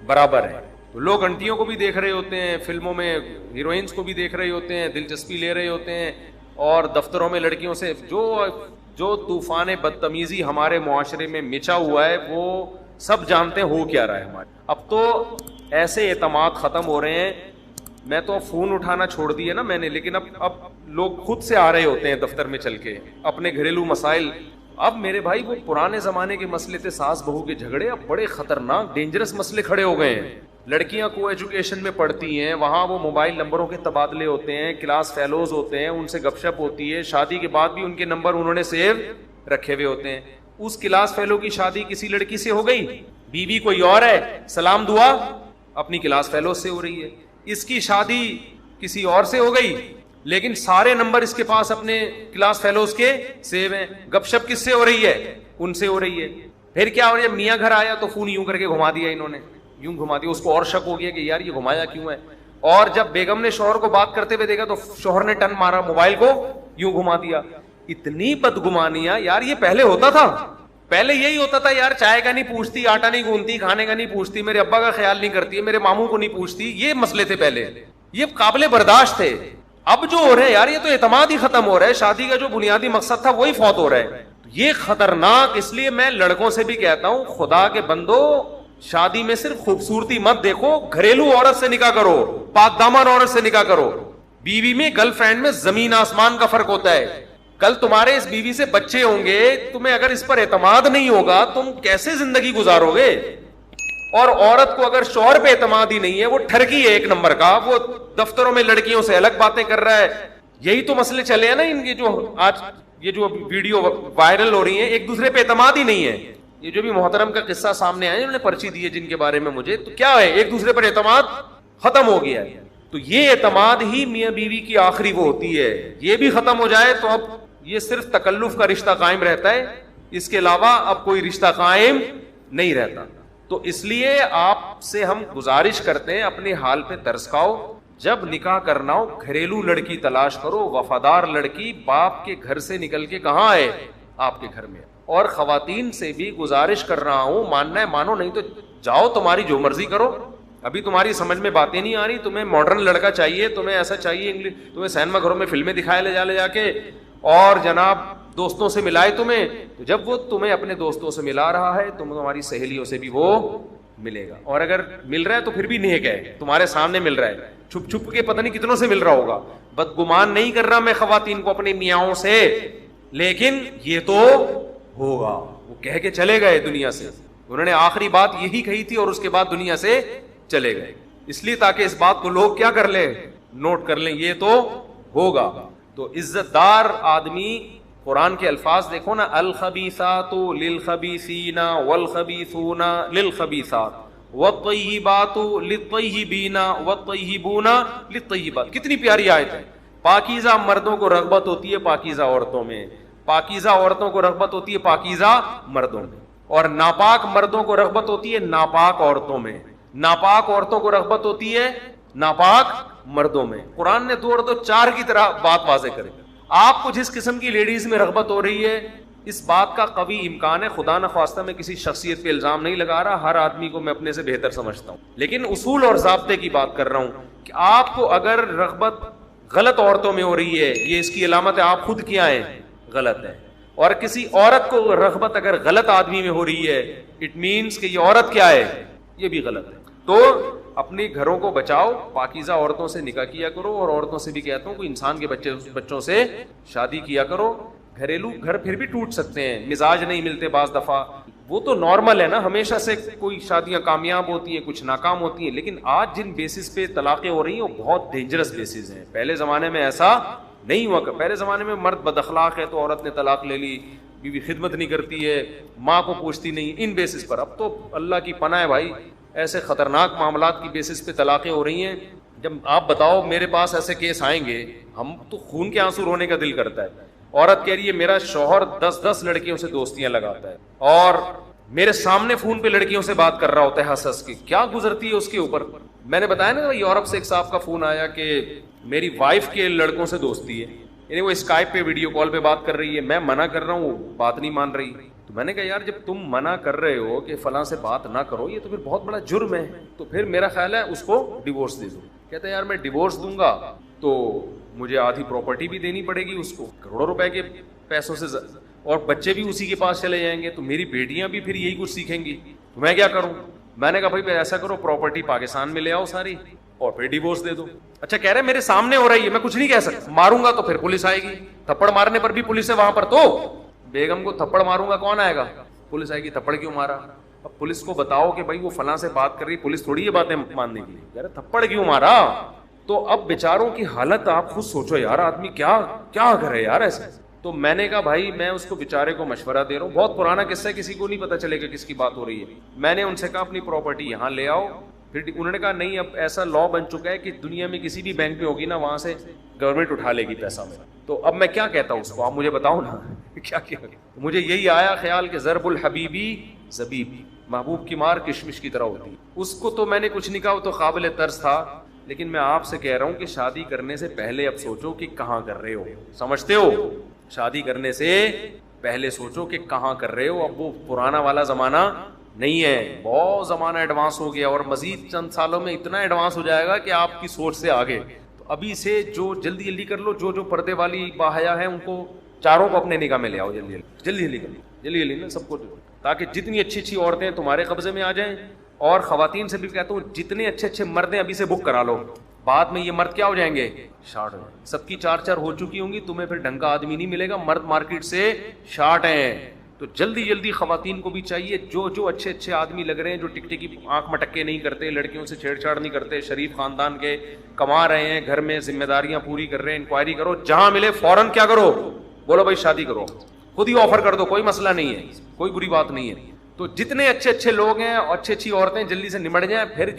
برابر ہے. تو لوگ انٹیوں کو بھی دیکھ رہے ہوتے ہیں, فلموں میں ہیروئنس کو بھی دیکھ رہے ہوتے ہیں, دلچسپی لے رہے ہوتے ہیں, اور دفتروں میں لڑکیوں سے جو طوفان بدتمیزی ہمارے معاشرے میں مچا ہوا ہے وہ سب جانتے ہیں ہو کیا رہا ہے ہمارے. اب تو ایسے اعتماد ختم ہو رہے ہیں. میں تو اب فون اٹھانا چھوڑ دیا نا میں نے, لیکن اب لوگ خود سے آ رہے ہوتے ہیں دفتر میں چل کے اپنے گھریلو مسائل. اب میرے بھائی وہ پرانے زمانے کے مسئلے تھے ساس بہو کے جھگڑے, اب بڑے خطرناک ڈینجرس مسئلے کھڑے ہو گئے ہیں. لڑکیاں کو ایجوکیشن میں پڑھتی ہیں, وہاں وہ موبائل نمبروں کے تبادلے ہوتے ہیں, کلاس فیلوز ہوتے ہیں, ان سے گپ شپ ہوتی ہے, شادی کے بعد بھی ان کے نمبر انہوں نے سیو رکھے ہوئے ہوتے ہیں. اس کلاس فیلو کی شادی کسی لڑکی سے ہو گئی, بیوی کوئی اور ہے, سلام دعا اپنی کلاس فیلو سے ہو رہی ہے. اس کی شادی کسی اور سے ہو گئی لیکن سارے نمبر اس کے پاس اپنے کلاس فیلوز کے سیو ہیں. گپ شپ کس سے ہو رہی ہے, ان سے ہو رہی ہے. پھر کیا ہو رہا ہے, میاں گھر آیا تو فون یوں کر کے گھما دیا انہوں نے, یوں گھما دیا. اس کو اور شک ہو گیا کہ یار یہ گھمایا کیوں ہے, اور جب بیگم نے شوہر کو بات کرتے ہوئے دیکھا تو شوہر نے ٹن مارا, موبائل کو یوں گھما دیا. اتنی بدگمانیاں یار, یہ پہلے ہوتا تھا. پہلے یہی ہوتا تھا یار, چائے کا نہیں پوچھتی, آٹا نہیں گوندتی, کھانے کا نہیں پوچھتی, میرے ابا کا خیال نہیں کرتی, میرے ماموں کو نہیں پوچھتی. یہ مسئلے تھے پہلے, یہ قابل برداشت تھے. اب جو ہو رہے ہیں یار یہ تو اعتماد ہی ختم ہو رہا ہے. شادی کا جو بنیادی مقصد تھا وہی فوت ہو رہا ہے. یہ خطرناک. اس لیے میں لڑکوں سے بھی کہتا ہوں خدا کے بندو, شادی میں صرف خوبصورتی مت دیکھو, گھریلو عورت سے نکاح کرو, پاک دامن عورت سے نکاح کرو. بیوی میں گرل فرینڈ میں زمین آسمان کا فرق ہوتا ہے. کل تمہارے اس بیوی سے بچے ہوں گے, تمہیں اگر اس پر اعتماد نہیں ہوگا تم کیسے زندگی گزارو گے. اور عورت کو اگر شوہر پہ اعتماد ہی نہیں ہے, وہ ٹھرکی ہے ایک نمبر کا, وہ دفتروں میں لڑکیوں سے الگ باتیں کر رہا ہے. یہی تو مسئلے چلے ہیں نا ان کے, جو آج یہ جو ویڈیو وائرل ہو رہی ہیں, ایک دوسرے پہ اعتماد ہی نہیں ہے. یہ جو بھی محترم کا قصہ سامنے آیا, انہوں نے پرچی دی ہے جن کے بارے میں مجھے, تو کیا ہے, ایک دوسرے پر اعتماد ختم ہو گیا ہے. تو یہ اعتماد ہی میاں بیوی کی آخری وہ ہوتی ہے. یہ بھی ختم ہو جائے تو اب یہ صرف تکلف کا رشتہ قائم رہتا ہے, اس کے علاوہ اب کوئی رشتہ قائم نہیں رہتا. تو اس لیے آپ سے ہم گزارش کرتے ہیں اپنے حال پہ ترس کھاؤ. جب نکاح کرنا ہو گھریلو لڑکی تلاش کرو, وفادار لڑکی, باپ کے گھر سے نکل کے کہاں ہے, آپ کے گھر میں. اور خواتین سے بھی گزارش کر رہا ہوں, ماننا ہے مانو, نہیں تو جاؤ تمہاری جو مرضی کرو. ابھی تمہاری سمجھ میں باتیں نہیں آ رہی, تمہیں ماڈرن لڑکا چاہیے, تمہیں ایسا چاہیے انگلش, تمہیں سینما گھروں میں فلمیں دکھائے لے جا کے, اور جناب دوستوں سے ملائے تمہیں. تو جب وہ تمہیں اپنے دوستوں سے ملا رہا ہے تو تمہاری سہیلیوں سے بھی وہ ملے گا. اور اگر مل رہا ہے تو پھر بھی نیک ہے, تمہارے سامنے مل رہا ہے, چھپ چھپ کے پتہ نہیں کتنوں سے مل رہا ہوگا. بدگمان نہیں کر رہا میں خواتین کو اپنے میاں سے, لیکن یہ تو ہوگا. وہ کہہ کے چلے گئے دنیا سے, انہوں نے آخری بات یہی کہی تھی اور اس کے بعد دنیا سے چلے گئے. اس لیے تاکہ اس بات کو لوگ کیا کر لیں, نوٹ کر لیں, یہ تو ہوگا. تو عزت دار آدمی, قرآن کے الفاظ دیکھو نا, الخبیثات للخبیثین والخبیثون للخبیثات والطیبات للطیبین والطیبون للطیبات. کتنی پیاری آیت ہے. پاکیزہ مردوں کو رغبت ہوتی ہے پاکیزہ عورتوں میں, پاکیزہ عورتوں کو رغبت ہوتی ہے پاکیزہ مردوں میں, اور ناپاک مردوں کو رغبت ہوتی ہے ناپاک عورتوں میں, ناپاک عورتوں کو رغبت ہوتی ہے ناپاک مردوں میں. قرآن نے 2 اور 2 4 کی طرح بات واضح کرے. آپ کو جس قسم کی لیڈیز میں رغبت ہو رہی ہے, اس بات کا قوی امکان ہے, خدا نہ خواستہ میں کسی شخصیت پہ الزام نہیں لگا رہا, ہر آدمی کو میں اپنے سے بہتر سمجھتا ہوں, لیکن اصول اور ضابطے کی بات کر رہا ہوں کہ آپ کو اگر رغبت غلط عورتوں میں ہو رہی ہے, یہ اس کی علامت ہے آپ خود کیا ہیں, غلط ہے. اور کسی عورت کو رغبت اگر غلط آدمی میں ہو رہی ہے, اٹ مینس کہ یہ عورت کیا ہے, یہ بھی غلط ہے. تو اپنے گھروں کو بچاؤ, پاکیزہ عورتوں سے نکاح کیا کرو, اور عورتوں سے بھی کہتا ہوں کہ انسان کے بچوں سے شادی کیا کرو. گھریلو گھر پھر بھی ٹوٹ سکتے ہیں, مزاج نہیں ملتے بعض دفعہ, وہ تو نارمل ہے نا, ہمیشہ سے کوئی شادیاں کامیاب ہوتی ہیں, کچھ ناکام ہوتی ہیں, لیکن آج جن بیسس پہ طلاقیں ہو رہی ہیں وہ بہت ڈینجرس بیسس ہیں. پہلے زمانے میں ایسا نہیں ہوا. پہلے زمانے میں مرد بد اخلاق ہے تو عورت نے طلاق لے لی, بیوی خدمت نہیں کرتی ہے, ماں کو پوچھتی نہیں, ان بیسس پر. اب تو اللہ کی پناہ ہے بھائی, ایسے خطرناک معاملات کی بیسس پہ طلاقیں ہو رہی ہیں جب آپ بتاؤ میرے پاس ایسے کیس آئیں گے, ہم تو خون کے آنسو رونے کا دل کرتا ہے. عورت کہہ رہی ہے میرا شوہر 10 لڑکیوں سے دوستیاں لگاتا ہے اور میرے سامنے فون پہ لڑکیوں سے بات کر رہا ہوتا ہے ہنس ہنس کے. کیا گزرتی ہے اس کے اوپر. میں نے بتایا نا یورپ سے ایک صاحب کا فون آیا کہ میری وائف کے لڑکوں سے دوستی ہے, یعنی وہ اسکائپ پہ ویڈیو کال پہ بات کر رہی ہے, میں منع کر رہا ہوں, بات نہیں مان رہی. تو میں نے کہا یار جب تم منع کر رہے ہو کہ فلاں سے بات نہ کرو, یہ تو پھر بہت بڑا جرم ہے, تو پھر میرا خیال ہے اس کو ڈیورس دے دو. کہتا ہے یار میں ڈیورس دوں گا تو مجھے آدھی پراپرٹی بھی دینی پڑے گی اس کو, کروڑوں روپے کے پیسوں سے, اور بچے بھی اسی کے پاس چلے جائیں گے, تو میری بیٹیاں بھی پھر یہی کچھ سیکھیں گی, تو میں کیا کروں. میں نے کہا بھائی ایسا کرو پراپرٹی پاکستان میں لے آؤ ساری اور پھر ڈیورس دے دو. اچھا کہہ رہے میرے سامنے ہو رہی ہے, میں کچھ نہیں کہہ سکتا, ماروں گا تو پھر پولیس آئے گی, تھپڑ مارنے پر بھی پولیس ہے وہاں پر, تو بیگم کو تھپڑ ماروں گا کون آئے گا, پولیس آئے گی. تھپڑ کیوں مارا؟ اب پولیس کو بتاؤ کہ بھائی وہ فلاں سے بات کر رہی, پولیس تھوڑی یہ باتیں ماننے کے لیے, یار تھپڑ کیوں مارا. تو اب بیچاروں کی حالت آپ خود سوچو یار, آدمی کیا کیا کرے یار ایسے. تو میں نے کہا بھائی میں اس کو بیچارے کو مشورہ دے رہا ہوں, بہت پرانا قصہ ہے, کسی کو نہیں پتا چلے گا کس کی بات ہو رہی ہے. میں نے ان سے کہا اپنی پراپرٹی یہاں لے آؤ. پھر انہوں نے کہا نہیں, اب ایسا لا بن چکا ہے کہ دنیا میں کسی بھی بینک میں ہوگی نا, وہاں سے گورنمنٹ اٹھا لے گی پیسہ میرا. تو اب میں کیا کہتا ہوں اس کو, آپ مجھے بتاؤ نا کیا کیا. مجھے یہی آیا خیال کہ ضرب الحبیبی زبیب, محبوب کی مار کشمش کی طرح ہوتی. اس کو تو میں نے کچھ نہیں کہا, وہ تو قابل طرز تھا, لیکن میں آپ سے کہہ رہا ہوں کہ شادی کرنے سے پہلے اب سوچو کہ کہاں کر رہے ہو. سمجھتے ہو, شادی کرنے سے پہلے سوچو کہ کہاں کر رہے ہو. اب وہ پرانا والا زمانہ نہیں ہے, بہت زمانہ ایڈوانس ہو گیا, اور مزید چند سالوں میں اتنا ایڈوانس ہو جائے گا کہ آپ کی سوچ سے آگے. تو ابھی سے جو جلدی جلدی کر لو, جو پردے والی باحیا ہیں ان کو چاروں کو اپنے نکاح میں لے آؤ, جلدی جلدی کر لو, جلدی نا سب کو, تاکہ جتنی اچھی اچھی عورتیں تمہارے قبضے میں آ جائیں. اور خواتین سے بھی کہتا ہوں جتنے اچھے اچھے مرد ہیں ابھی سے بک کرا لو, بعد میں یہ مرد کیا ہو جائیں گے, شارٹ. سب کی 4 ہو چکی ہوں گی, تمہیں پھر ڈھنگ کا آدمی نہیں ملے گا, مرد مارکیٹ سے شارٹ ہیں. تو جلدی جلدی خواتین کو بھی چاہیے, جو اچھے اچھے آدمی لگ رہے ہیں, جو ٹک ٹکی آنکھ مٹکے نہیں کرتے, لڑکیوں سے چھیڑ چھاڑ نہیں کرتے, شریف خاندان کے, کما رہے ہیں, گھر میں ذمہ داریاں پوری کر رہے ہیں, انکوائری کرو, جہاں ملے فوراً کیا کرو, بولو بھائی شادی کرو, خود ہی آفر کر دو, کوئی مسئلہ نہیں ہے, کوئی بری بات نہیں ہے. تو جتنے اچھے اچھے لوگ ہیں, اچھی اچھی عورتیں جلدی سے نمٹ جائیں, پھر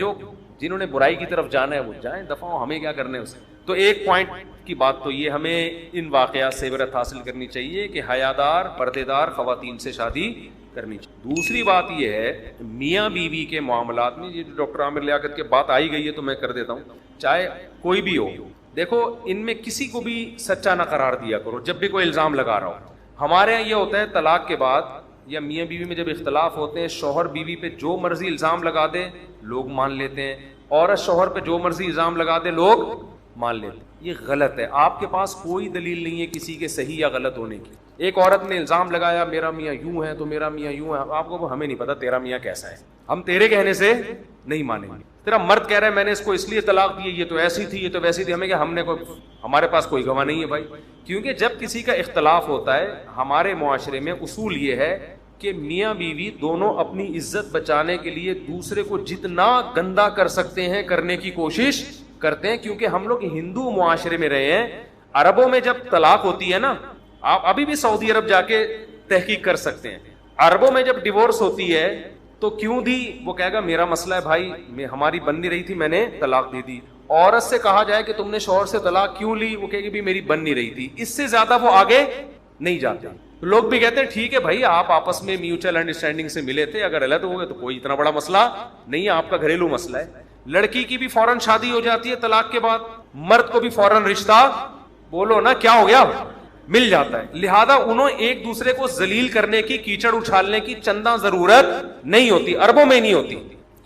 جنہوں نے برائی کی طرف جانا ہے وہ جائیں, دفعہ ہمیں کیا کرنے اسے. تو ایک پوائنٹ کی بات تو یہ, ہمیں ان واقعات سے عبرت حاصل کرنی چاہیے کہ حیادار پردے دار خواتین سے شادی کرنی چاہیے. دوسری بات یہ ہے میاں بیوی کے معاملات میں, یہ جو ڈاکٹر عامر لیاقت کی بات آئی گئی ہے تو میں کر دیتا ہوں, چاہے کوئی بھی ہو, دیکھو ان میں کسی کو بھی سچا نہ قرار دیا کرو جب بھی کوئی الزام لگا رہا ہو. ہمارے یہاں یہ ہوتا ہے طلاق کے بعد یا میاں بیوی میں جب اختلاف ہوتے ہیں, شوہر بیوی پہ جو مرضی الزام لگا دے لوگ مان لیتے ہیں, عورت شوہر پہ جو مرضی الزام لگا دے لوگ مان لیتے ہیں. یہ غلط ہے, آپ کے پاس کوئی دلیل نہیں ہے کسی کے صحیح یا غلط ہونے کی. ایک عورت نے الزام لگایا میرا میاں یوں ہے تو میرا میاں یوں ہے, آپ کو ہمیں نہیں پتا تیرا میاں کیسا ہے, ہم تیرے کہنے سے نہیں مانیں گے. تیرا مرد کہہ رہا ہے میں نے اس کو اس لیے طلاق دی, یہ تو ایسی تھی, یہ تو ویسی تھی, ہمیں کہ ہم نے ہمارے پاس کوئی گواہ نہیں ہے بھائی. کیونکہ جب کسی کا اختلاف ہوتا ہے ہمارے معاشرے میں اصول یہ ہے کہ میاں بیوی دونوں اپنی عزت بچانے کے لیے دوسرے کو جتنا گندا کر سکتے ہیں کرنے کی کوشش کرتے ہیں. کیونکہ ہم لوگ ہندو معاشرے میں رہے ہیں, عربوں میں جب طلاق ہوتی ہے نا, آپ ابھی بھی سعودی عرب جا کے تحقیق کر سکتے ہیں, عربوں میں جب ڈیورس ہوتی ہے تو کیوں دی, وہ کہے گا میرا مسئلہ ہے بھائی, ہماری بن نہیں رہی تھی میں نے طلاق دے دی. عورت سے کہا جائے کہ تم نے شوہر سے طلاق کیوں لی, وہ کہے گی بھی میری بن نہیں رہی تھی. اس سے زیادہ وہ آگے نہیں جاتے. لوگ بھی کہتے ہیں ٹھیک ہے بھائی آپ آپس میں میوچل انڈرسٹینڈنگ سے ملے تھے, اگر الگ ہو گئے تو کوئی اتنا بڑا مسئلہ نہیں ہے, آپ کا گھریلو مسئلہ ہے. لڑکی کی بھی فوراً شادی ہو جاتی ہے طلاق کے بعد, مرد کو بھی فوراً رشتہ بولو نا کیا ہو گیا مل جاتا ہے. لہذا انہوں ایک دوسرے کو ذلیل کرنے کی, کیچڑ اچھالنے کی چندہ ضرورت نہیں ہوتی, عربوں میں نہیں ہوتی.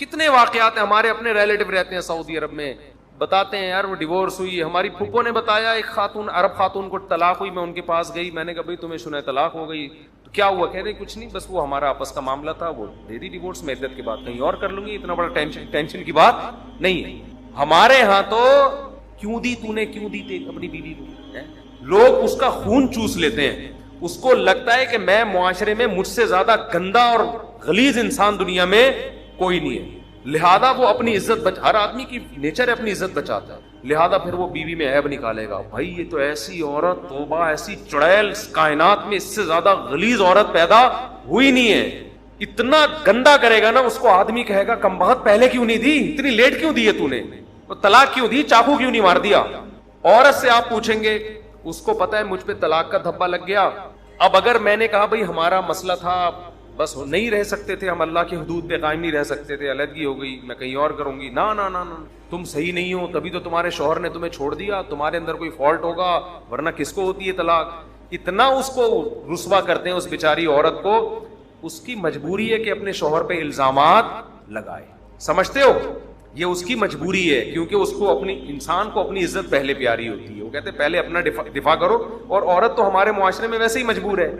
کتنے واقعات ہیں, ہمارے اپنے ریلیٹو رہتے ہیں سعودی عرب میں, بتاتے ہیں یار وہ ڈیورس ہوئی. ہماری پھپھو نے بتایا ایک خاتون, عرب خاتون کو طلاق ہوئی, میں ان کے پاس گئی, میں نے کہا بھائی تمہیں سنا ہے طلاق ہو گئی, تو کیا ہوا, کہہ رہے کچھ نہیں بس وہ ہمارا آپس کا معاملہ تھا, وہ دے دی ڈیورس, میں عدت کے بعد کہیں اور کر لوں گی, اتنا بڑا ٹینشن کی بات نہیں ہے. ہمارے ہاں تو کیوں دی, تو نے کیوں دی اپنی بیوی کو, لوگ اس کا خون چوس لیتے ہیں. اس کو لگتا ہے کہ میں معاشرے میں مجھ سے زیادہ گندا اور غلیظ انسان دنیا میں کوئی نہیں ہے, لہذا وہ اپنی عزت ہر آدمی کی نیچر ہے اپنی عزت بچاتا ہے, لہذا پھر وہ بیوی میں عیب نکالے گا. بھائی یہ تو ایسی عورت, توبہ, ایسی چڑیل کائنات میں اس سے زیادہ غلیظ عورت پیدا ہوئی نہیں ہے. اتنا گندا کرے گا نا اس کو, آدمی کہے گا کم بخت پہلے کیوں نہیں دی, اتنی لیٹ کیوں دی ہے تو نے, وہ طلاق کیوں دی, چاقو کیوں نہیں مار دیا؟ عورت سے آپ پوچھیں گے, اس کو پتا ہے مجھ پہ طلاق کا دھبا لگ گیا. اب اگر میں نے کہا بھائی ہمارا مسئلہ تھا, بس نہیں رہ سکتے تھے ہم, اللہ کی حدود پہ قائم نہیں رہ سکتے تھے, علیحدگی ہو گئی, میں کہیں اور کروں گی, نا نا نا نا, تم صحیح نہیں ہو تبھی تو تمہارے شوہر نے تمہیں چھوڑ دیا, تمہارے اندر کوئی فالٹ ہوگا, ورنہ کس کو ہوتی ہے طلاق. اتنا اس کو رسوا کرتے ہیں اس بیچاری عورت کو, اس کی مجبوری ہے کہ اپنے شوہر پہ الزامات لگائے. سمجھتے ہو, یہ اس کی مجبوری ہے, کیونکہ اس کو اپنی, انسان کو اپنی عزت پہلے پیاری ہوتی ہے. وہ کہتے ہیں پہلے اپنا دفاع کرو, اور عورت تو ہمارے معاشرے میں ویسے ہی مجبور ہے.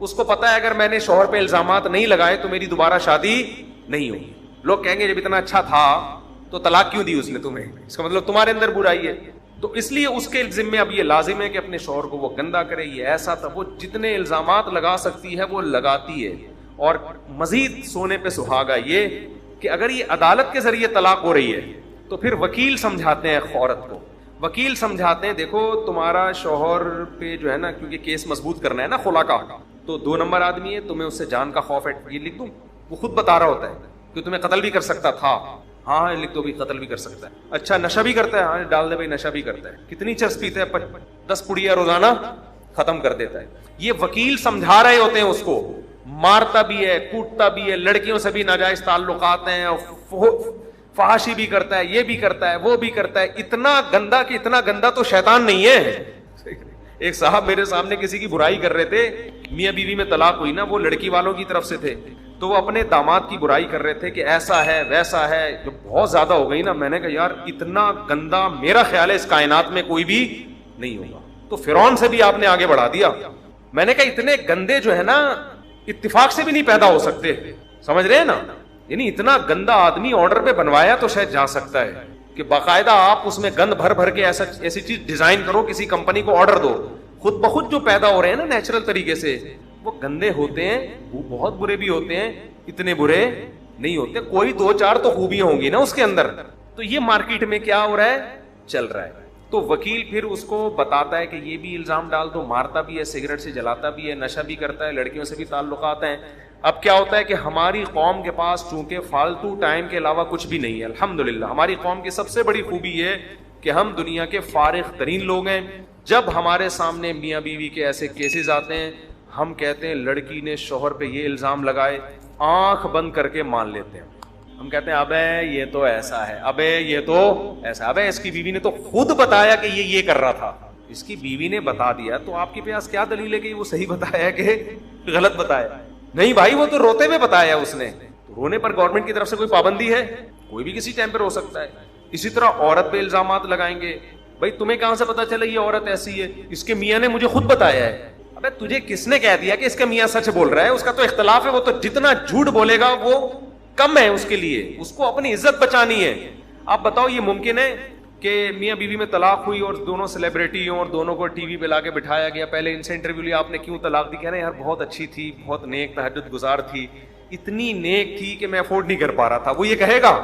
اس کو پتا ہے اگر میں نے شوہر پہ الزامات نہیں لگائے تو میری دوبارہ شادی نہیں ہوگی. لوگ کہیں گے جب اتنا اچھا تھا تو طلاق کیوں دی اس نے تمہیں, اس کا مطلب تمہارے اندر برائی ہے. تو اس لیے اس کے ذمہ اب یہ لازم ہے کہ اپنے شوہر کو وہ گندا کرے, یہ ایسا تھا, وہ جتنے الزامات لگا سکتی ہے وہ لگاتی ہے. اور مزید سونے پہ سہاگا یہ کہ اگر یہ عدالت کے ذریعے طلاق ہو رہی ہے تو پھر وکیل سمجھاتے ہیں عورت کو, وکیل سمجھاتے ہیں دیکھو تمہارا شوہر پہ جو ہے نا, کیونکہ کیس مضبوط کرنا ہے نا خلا کا, تو 2 نمبر آدمی ہے, تمہیں اس سے جان کا خوف ہے, یہ لکھ دوں, وہ خود بتا رہا ہوتا ہے کہ تمہیں قتل بھی کر سکتا تھا, ہاں لکھ دو بھی قتل بھی کر سکتا ہے. اچھا نشہ بھی کرتا ہے, ہاں ڈال دے بھائی نشہ بھی کرتا ہے, کتنی چرس پیتا ہے, 10 پڑیا روزانہ ختم کر دیتا ہے. یہ وکیل سمجھا رہے ہوتے ہیں اس کو, مارتا بھی ہے, کوٹتا بھی ہے, لڑکیوں سے بھی ناجائز تعلقات ہیں, فحاشی بھی کرتا ہے, یہ بھی کرتا ہے, وہ بھی کرتا ہے. اتنا گندا کہ اتنا گندا تو شیطان نہیں ہے. ایک صاحب میرے سامنے کسی کی برائی کر رہے تھے, میاں بیوی میں طلاق ہوئی نا, وہ لڑکی والوں کی طرف سے تھے, تو وہ اپنے داماد کی برائی کر رہے تھے کہ ایسا ہے ویسا ہے, جو بہت زیادہ ہو گئی نا. میں نے کہا یار اتنا گندا میرا خیال ہے اس کائنات میں کوئی بھی نہیں ہوگا. تو فرعون سے بھی آپ نے آگے بڑھا دیا. میں نے کہا اتنے گندے جو ہے نا اتفاق سے بھی نہیں پیدا ہو سکتے, سمجھ رہے ہیں نا, یعنی اتنا گندا آدمی آرڈر پہ بنوایا تو شاید جا سکتا ہے کہ باقاعدہ آپ اس میں گند بھر بھر کے ایسی چیز ڈیزائن کرو, کسی کمپنی کو آرڈر دو. خود بخود جو پیدا ہو رہے ہیں نا نیچرل طریقے سے, وہ گندے ہوتے ہیں, وہ بہت برے بھی ہوتے ہیں, اتنے برے نہیں ہوتے. کوئی 2-4 تو خوبیاں ہوں گی نا اس کے اندر. تو یہ مارکیٹ میں کیا ہو رہا ہے, چل رہا ہے. تو وکیل پھر اس کو بتاتا ہے کہ یہ بھی الزام ڈال دو, مارتا بھی ہے, سگریٹ سے جلاتا بھی ہے, نشہ بھی کرتا ہے, لڑکیوں سے بھی تعلقات ہیں. اب کیا ہوتا ہے کہ ہماری قوم کے پاس چونکہ فالتو ٹائم کے علاوہ کچھ بھی نہیں ہے, الحمدللہ ہماری قوم کی سب سے بڑی خوبی یہ کہ ہم دنیا کے فارغ ترین لوگ ہیں. جب ہمارے سامنے میاں بیوی کے ایسے کیسز آتے ہیں, ہم کہتے ہیں لڑکی نے شوہر پہ یہ الزام لگائے, آنکھ بند کر کے مان لیتے ہیں. ہم کہتے ہیں ابے یہ تو ایسا ہے, ابے یہ تو ایسا, ابے اس کی بیوی نے تو خود بتایا کہ یہ کر رہا تھا, اس کی بیوی نے بتا دیا, تو آپ کے پاس کیا دلیل ہے کہ وہ صحیح بتایا کہ غلط بتایا؟ نہیں بھائی, وہ تو روتے ہوئے بتایا اس نے. رونے پر گورنمنٹ کی طرف سے کوئی پابندی ہے؟ کوئی بھی کسی ٹائم پہ رو سکتا ہے. اسی طرح عورت پہ الزامات لگائیں گے, بھائی تمہیں کہاں سے پتا چلا یہ عورت ایسی ہے, اس کے میاں نے مجھے خود بتایا ہے. ابے تجھے کس نے کہہ دیا کہ اس کا میاں سچ بول رہا ہے؟ اس کا تو اختلاف ہے, وہ تو جتنا جھوٹ بولے گا وہ کم ہے اس کے لیے, اس کو اپنی عزت بچانی ہے. آپ بتاؤ یہ ممکن ہے کہ میاں بیوی میں طلاق ہوئی اور دونوں سیلیبریٹی ہوں اور دونوں کو ٹی وی پہ لا کے بٹھایا گیا, پہلے ان سے انٹرویو لیا, آپ نے کیوں طلاق دی؟ کہہ رہے ہیں یار بہت اچھی تھی, بہت نیک تہجد گزار تھی, اتنی نیک تھی کہ میں افورڈ نہیں کر پا رہا تھا. وہ یہ کہے گا؟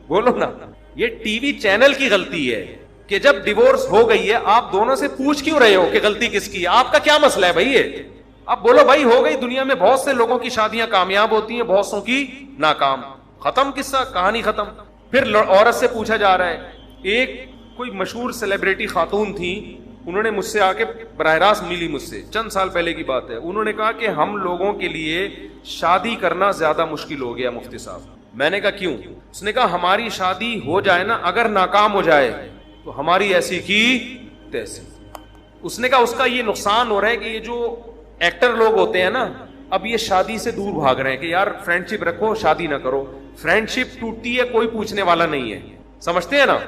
بولو نا. یہ ٹی وی چینل کی غلطی ہے کہ جب ڈیورس ہو گئی ہے آپ دونوں سے پوچھ کیوں رہے ہو کہ غلطی کس کی ہے؟ آپ کا کیا مسئلہ ہے بھائی؟ یہ آپ بولو بھائی ہو گئی. دنیا میں بہت سے لوگوں کی شادیاں کامیاب ہوتی ہیں, بہت سو کی ناکام. ختم قصہ, کہانی ختم. پھر عورت سے پوچھا جا رہا ہے, ایک کوئی مشہور سیلیبریٹی خاتون تھی, انہوں نے مجھ سے آ کے براہ راست ملی, مجھ سے چند سال پہلے کی بات ہے. انہوں نے کہا کہ ہم لوگوں کے لیے شادی کرنا زیادہ مشکل ہو گیا مفتی صاحب. میں نے کہا کیوں؟ اس نے کہا ہماری شادی ہو جائے نا, اگر ناکام ہو جائے تو ہماری ایسی کی تیسی. اس نے کہا اس کا یہ نقصان ہو رہا ہے کہ یہ جو ایکٹر لوگ ہوتے ہیں نا, اب یہ شادی سے دور بھاگ رہے ہیں کہ یار فرینڈ شپ رکھو, شادی نہ کرو. فرینڈ شپ ٹوٹتی ہے, کوئی پوچھنے والا نہیں ہے, سمجھتے ہیں نا.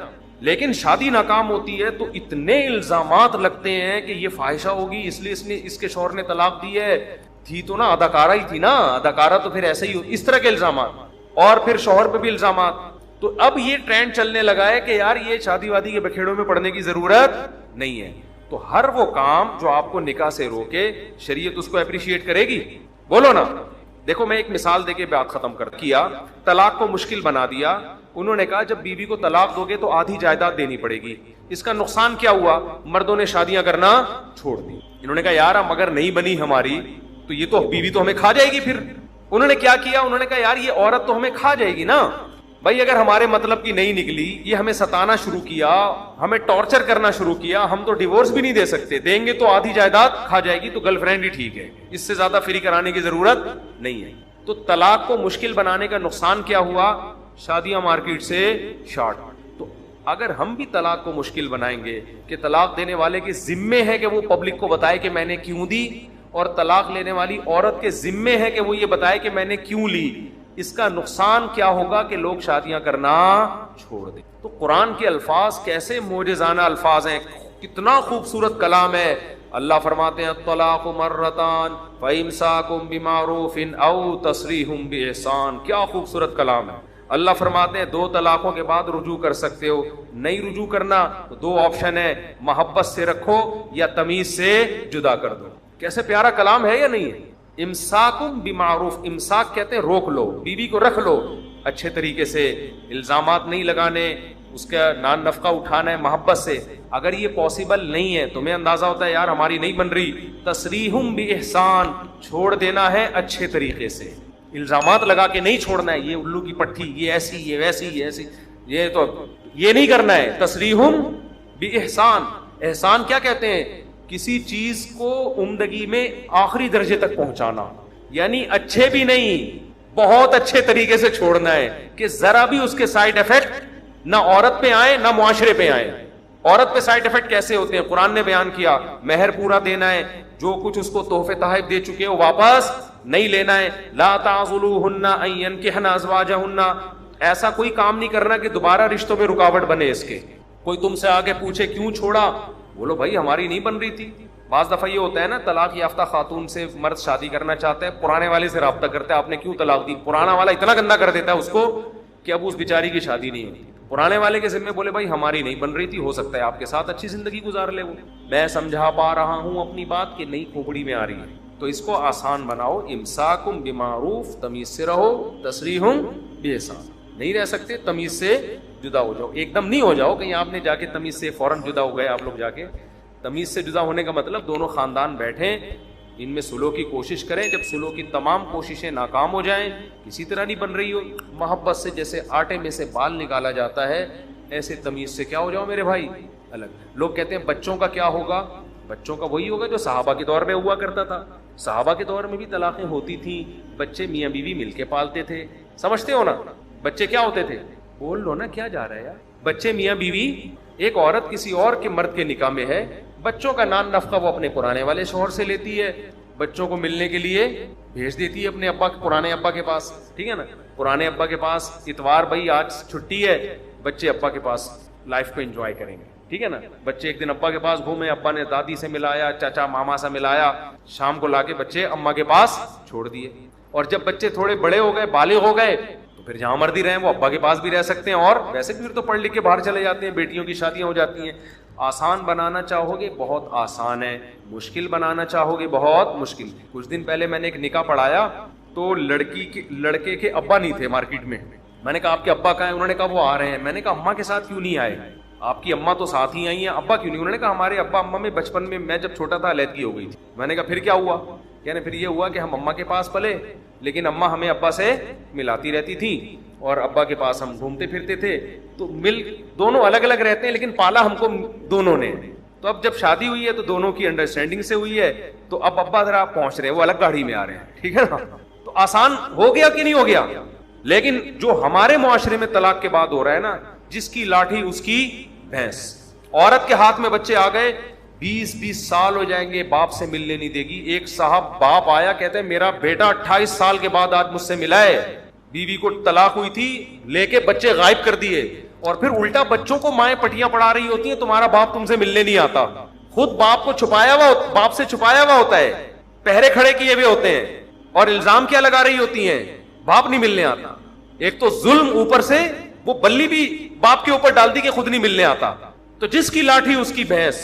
لیکن شادی ناکام ہوتی ہے تو اتنے الزامات لگتے ہیں کہ یہ فاحشہ ہوگی, اس لیے اس کے شوہر نے طلاق دی ہے. تھی تو نا اداکارہ ہی تھی نا, اداکارہ تو پھر ایسے ہی, اس طرح کے الزامات. اور پھر شوہر پہ بھی الزامات. تو اب یہ ٹرینڈ چلنے لگا ہے کہ یار یہ شادی وادی کے بکھیڑوں میں پڑنے کی ضرورت نہیں ہے. تو ہر وہ کام جو آپ کو نکاح سے روکے, شریعت اس کو اپریشیٹ کرے گی. بولو نا. دیکھو میں ایک مثال دے کے بات ختم کر کیا. طلاق کو مشکل بنا دیا. انہوں نے کہا جب بیوی کو طلاق دو گے تو آدھی جائیداد دینی پڑے گی. اس کا نقصان کیا ہوا؟ مردوں نے شادیاں کرنا چھوڑ دی. انہوں نے کہا یار اب اگر نہیں بنی ہماری تو یہ تو بیوی تو ہمیں کھا جائے گی. پھر انہوں نے کیا کیا؟ انہوں نے کہا یار یہ عورت تو ہمیں کھا جائے گی نا, بھائی اگر ہمارے مطلب کی نہیں نکلی, یہ ہمیں ستانا شروع کیا, ہمیں ٹارچر کرنا شروع کیا, ہم تو ڈیورس بھی نہیں دے سکتے, دیں گے تو آدھی جائیداد کھا جائے گی, تو گرل فرینڈ ہی ٹھیک ہے, اس سے زیادہ فری کرانے کی ضرورت نہیں ہے. تو طلاق کو مشکل بنانے کا نقصان کیا ہوا؟ شادیاں مارکیٹ سے شارٹ. تو اگر ہم بھی طلاق کو مشکل بنائیں گے کہ طلاق دینے والے کے ذمے ہے کہ وہ پبلک کو بتائے کہ میں نے کیوں دی, اور طلاق لینے والی عورت کے ذمے ہے کہ وہ یہ بتائے کہ میں نے کیوں لی, اس کا نقصان کیا ہوگا کہ لوگ شادیاں کرنا چھوڑ دیں. تو قرآن کے الفاظ کیسے معجزانہ الفاظ ہیں, کتنا خوبصورت کلام ہے. اللہ فرماتے ہیں الطلاق مرتان فامساکم بمعروف او تسریح باحسان. کیا خوبصورت کلام ہے. اللہ فرماتے ہیں 2 طلاقوں کے بعد رجوع کر سکتے ہو, نہیں رجوع کرنا تو 2 آپشن ہے, محبت سے رکھو یا تمیز سے جدا کر دو. کیسے پیارا کلام ہے یا نہیں ہے. امساکم بمعروف, امساک کہتے ہیں روک لو, بیوی کو رکھ لو اچھے طریقے سے, الزامات نہیں لگانے, اس کا نان نفقہ اٹھانا ہے محبت سے. اگر یہ پاسبل نہیں ہے, تمہیں اندازہ ہوتا ہے یار ہماری نہیں بن رہی, تسریحم باحسان, چھوڑ دینا ہے اچھے طریقے سے, الزامات لگا کے نہیں چھوڑنا ہے, یہ الو کی پٹھی, یہ ایسی, یہ ویسی, یہ ایسی, یہ تو یہ نہیں کرنا ہے. تسریحم باحسان, احسان کیا کہتے ہیں؟ کسی چیز کو عمدگی میں آخری درجے تک پہنچانا, یعنی اچھے بھی نہیں بہت اچھے طریقے سے چھوڑنا ہے کہ ذرا بھی اس کے سائیڈ ایفیکٹ نہ عورت پہ آئے نہ معاشرے پہ آئے. عورت پہ سائیڈ ایفیکٹ کیسے ہوتے ہیں؟ قرآن نے بیان کیا, مہر پورا دینا ہے, جو کچھ اس کو تحفے تحائف دے چکے ہو واپس نہیں لینا ہے. لا تعضلوهن ان ينكحن ازواجهن, ایسا کوئی کام نہیں کرنا کہ دوبارہ رشتوں میں رکاوٹ بنے اس کے. کوئی تم سے آگے پوچھے کیوں چھوڑا, بولو بھائی ہماری نہیں بن رہی تھی. بعض دفعہ یہ ہوتا ہے نا, طلاق یافتہ خاتون سے مرد شادی کرنا چاہتا ہے, پرانے والے سے رابطہ کرتا ہے, آپ نے کیوں طلاق دی, پرانا والا اتنا گندا کر دیتا ہے اس کو کہ اب اس بیچاری کی شادی نہیں ہوتی. پرانے والے کے ذمہ بولے بھائی ہماری نہیں بن رہی تھی, ہو سکتا ہے آپ کے ساتھ اچھی زندگی گزار لے, وہ میں سمجھا پا رہا ہوں اپنی بات کہ نہیں کھوپڑی میں آ رہی ہے. تو اس کو آسان بناؤ, امساکم بمعروف, تمیز سے رہو, تسریحم باحسان. نہیں رہ سکتے تمیز سے جدا ہو جاؤ, ایک دم نہیں ہو جاؤ کہیں آپ نے جا کے تمیز سے فوراً جدا ہو گئے. آپ لوگ جا کے تمیز سے جدا ہونے کا مطلب دونوں خاندان بیٹھیں, ان میں سلو کی کوشش کریں. جب سلو کی تمام کوششیں ناکام ہو جائیں, کسی طرح نہیں بن رہی ہو, محبت سے جیسے آٹے میں سے بال نکالا جاتا ہے ایسے تمیز سے کیا ہو جاؤ میرے بھائی الگ. لوگ کہتے ہیں بچوں کا کیا ہوگا, بچوں کا وہی ہوگا جو صحابہ کے دور میں ہوا کرتا تھا. صحابہ کے دور میں بھی طلاقیں ہوتی تھیں, بچے میاں بیوی مل کے پالتے تھے. سمجھتے ہو نا, بچے کیا ہوتے تھے, بول لو نا کیا جا رہا ہے یار. بچے میاں بیوی, ایک عورت کسی اور کے مرد کے نکاح میں ہے, بچوں کا نان نفقہ وہ اپنے پرانے والے شوہر سے لیتی ہے, بچوں کو ملنے کے لیے بھیج دیتی ہے اپنے ابا, پرانے ابا کے پاس. ٹھیک ہے نا, پرانے ابا کے پاس اتوار بھائی آج چھٹی ہے, بچے ابا کے پاس لائف کو انجوائے کریں گے. ٹھیک ہے نا, بچے ایک دن ابا کے پاس گھومے, ابا نے دادی سے ملایا, چاچا ماما سے ملایا, شام کو لا کے بچے اما کے پاس چھوڑ دیے. اور جب بچے تھوڑے بڑے ہو گئے, بالغ ہو گئے, تو پھر جہاں مرضی رہیں وہ ابا کے پاس بھی رہ سکتے ہیں, اور ویسے بھی پھر تو پڑھ لکھ کے باہر چلے جاتے ہیں, بیٹیوں کی شادیاں ہو جاتی ہیں. آسان بنانا چاہو گے بہت آسان ہے, مشکل بنانا چاہو گے بہت مشکل. کچھ دن پہلے میں نے ایک نکاح پڑھایا تو لڑکے کے ابا نہیں تھے مارکیٹ میں. میں نے کہا آپ کے ابا کہاں ہیں؟ انہوں نے کہا وہ آ رہے ہیں. میں نے کہا اماں کے ساتھ کیوں نہیں آئے, آپ کی اماں تو ساتھ ہی آئی ہیں, ابا کیوں نہیں؟ انہوں نے کہا ہمارے ابا اماں میں بچپن میں میں جب چھوٹا تھا علیحدگی ہو گئی تھی. میں نے کہا پھر کیا ہوا؟ یعنی پھر یہ ہوا کہ ہم اماں کے پاس پلے, لیکن اماں ہمیں ابا سے ملاتی رہتی تھی اور ابا کے پاس ہم گھومتے پھرتے تھے. تو مل دونوں الگ الگ رہتے ہیں لیکن پالا ہم کو دونوں نے. تو اب جب شادی ہوئی ہے تو دونوں کی انڈرسٹینڈنگ سے ہوئی ہے, تو اب ابا ذرا پہنچ رہے ہیں, وہ الگ گاڑی میں آ رہے ہیں. ٹھیک ہے نا, تو آسان ہو گیا کہ نہیں ہو گیا؟ لیکن جو ہمارے معاشرے میں طلاق کے بعد ہو رہا ہے نا, جس کی لاٹھی اس کی بھینس. عورت کے ہاتھ میں بچے آ گئے, 20 سال ہو جائیں گے, باپ سے ملنے نہیں دے گی. ایک صاحب باپ آیا, کہتے ہیں میرا بیٹا 28 سال کے بعد آج مجھ سے ملا ہے, بیوی کو طلاق ہوئی تھی, لے کے بچے غائب کر دیے. اور پھر الٹا بچوں کو مائیں پٹیاں پڑھا رہی ہوتی ہیں, تمہارا باپ تم سے ملنے نہیں آتا. خود باپ کو چھپایا ہوا, باپ سے چھپایا ہوا ہوتا ہے, پہرے کھڑے کیے ہوئے ہوتے ہیں, اور الزام کیا لگا رہی ہوتی ہیں, باپ نہیں ملنے آتا. ایک تو ظلم, اوپر سے وہ بلی بھی باپ کے اوپر ڈال دی کہ خود نہیں ملنے آتا. تو جس کی لاٹھی اس کی بھینس.